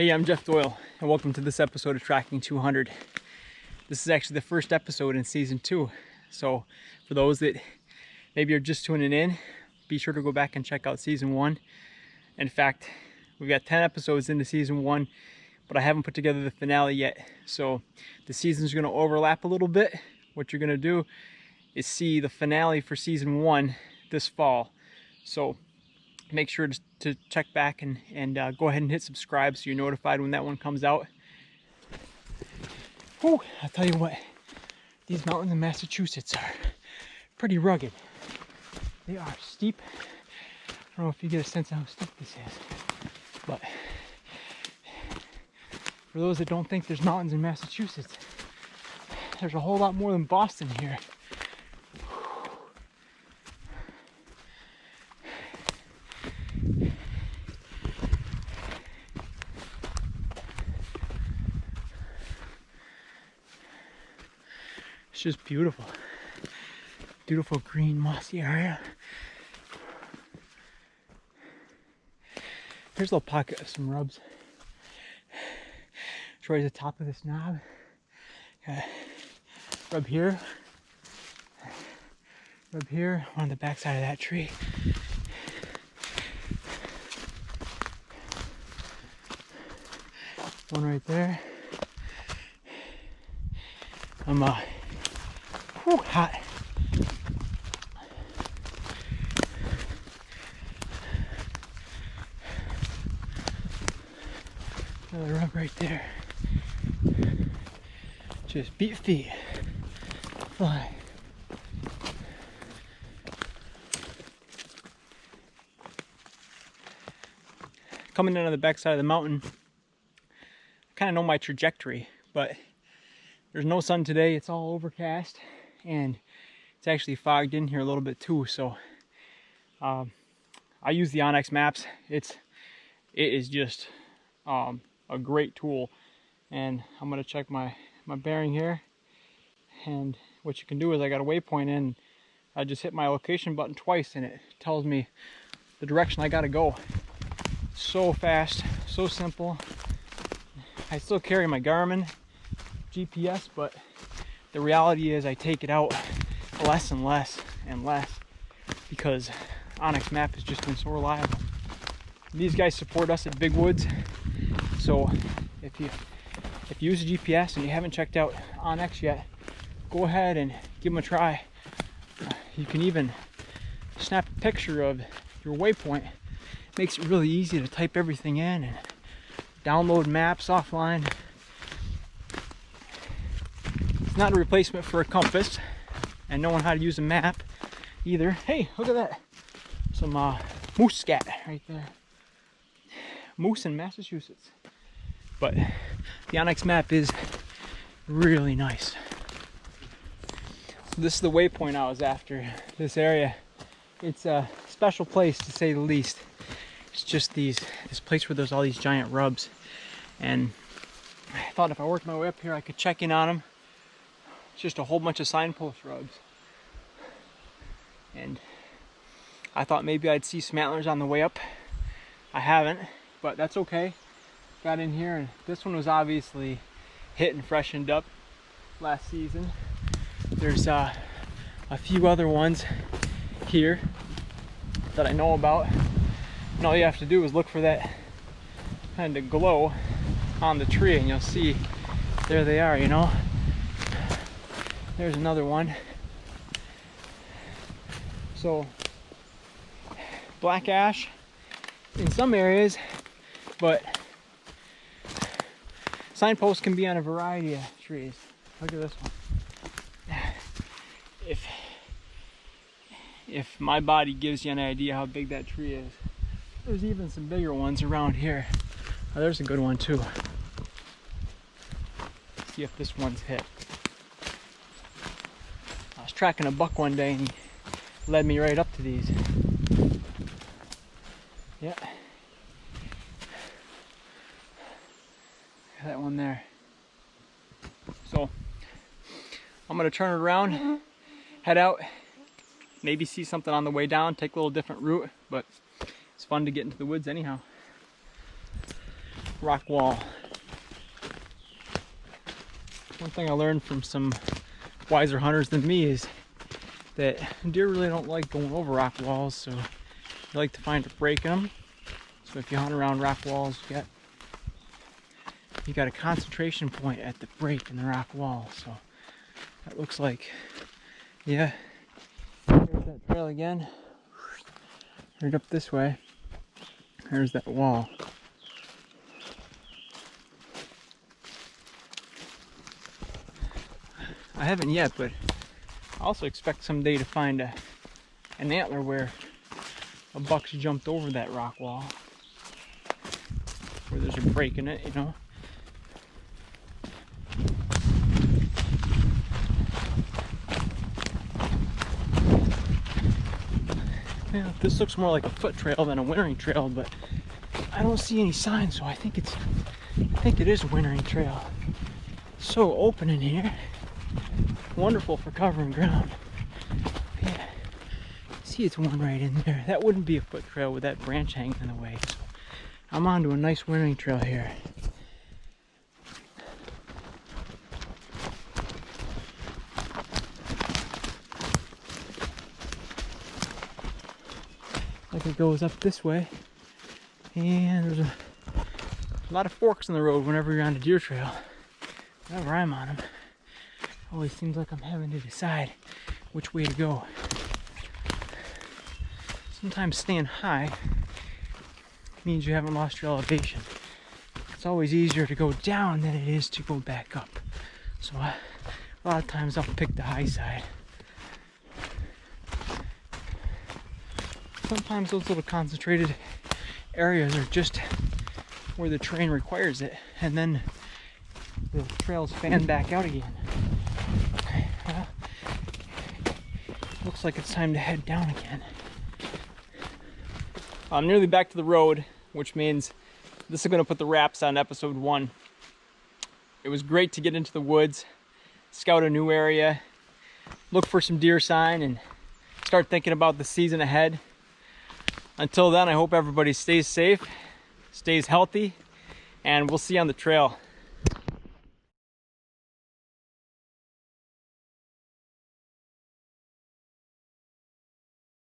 Hey, I'm Jeff Doyle, and welcome to this episode of Tracking 200. This is actually the first episode in season 2, so for those that maybe are just tuning in, be sure to go back and check out season 1. In fact, we've got 10 episodes into season 1, but I haven't put together the finale yet, so the season's going to overlap a little bit. What you're going to do is see the finale for season 1 this fall, so make sure to check back and go ahead and hit subscribe so you're notified when that one comes out. Whew, I'll tell you what, these mountains in Massachusetts are pretty rugged. They are steep. I don't know if you get a sense of how steep this is, but for those that don't think there's mountains in Massachusetts, there's a whole lot more than Boston here. It's just beautiful. Beautiful green mossy area. Here's a little pocket of some rubs. It's right at the top of this knob. Rub here. Rub here on the back side of that tree. One right there. I'm hot. Another rub right there. Just beat feet. Fly. Coming in on the back side of the mountain, I kind of know my trajectory, but there's no sun today. It's all overcast, and it's actually fogged in here a little bit too. So I use the Onyx Maps. It is just a great tool, and I'm gonna check my bearing here. And what you can do is I got a waypoint in. I just hit my location button twice, and it tells me the direction I gotta go. So fast, so simple. I still carry my Garmin GPS, but the reality is I take it out less and less and less because Onyx Map has just been so reliable. These guys support us at Big Woods, so if you use a GPS and you haven't checked out Onyx yet, go ahead and give them a try. You can even snap a picture of your waypoint. It makes it really easy to type everything in and download maps offline. It's not a replacement for a compass and knowing how to use a map either. Hey, look at that. Some moose scat right there. Moose in Massachusetts. But the Onyx Map is really nice. So this is the waypoint I was after, this area. It's a special place to say the least. It's just this place where there's all these giant rubs. And I thought if I worked my way up here, I could check in on them. It's just a whole bunch of signpost rubs. And I thought maybe I'd see some antlers on the way up. I haven't, but that's okay. Got in here, and this one was obviously hit and freshened up last season. There's a few other ones here that I know about. And all you have to do is look for that kind of glow on the tree, and you'll see there they are, you know. There's another one. So black ash in some areas, but signposts can be on a variety of trees. Look at this one. If my body gives you an idea how big that tree is, there's even some bigger ones around here. Oh, there's a good one too. Let's see if this one's hit. I was tracking a buck one day and he led me right up to these. Yeah. That one there. So I'm gonna turn it around, head out, maybe see something on the way down, take a little different route, but it's fun to get into the woods anyhow. rock wall. One thing I learned from some wiser hunters than me is that deer really don't like going over rock walls, so they like to find a break in them. So if you hunt around rock walls, you got a concentration point at the break in the rock wall. So that looks like, yeah, there's that trail again. Right up this way. There's that wall. I haven't yet, but I also expect someday to find an antler where a buck's jumped over that rock wall, where there's a break in it, you know. Yeah, this looks more like a foot trail than a wintering trail, but I don't see any signs, so I think it is a wintering trail. So open in here, wonderful for covering ground. Yeah, see, it's one right in there. That wouldn't be a foot trail with that branch hanging in the way. So I'm onto a nice wintering trail here. Like it goes up this way, and there's a lot of forks in the road whenever you're on a deer trail. Whenever I'm on them, it always seems like I'm having to decide which way to go. Sometimes staying high means you haven't lost your elevation. It's always easier to go down than it is to go back up. So a lot of times I'll pick the high side. Sometimes those little concentrated areas are just where the terrain requires it, and then the trails fan back out again. Well, looks like it's time to head down again. I'm nearly back to the road, which means this is going to put the wraps on episode 1. It was great to get into the woods, scout a new area, look for some deer sign, and start thinking about the season ahead. Until then, I hope everybody stays safe, stays healthy, and we'll see you on the trail.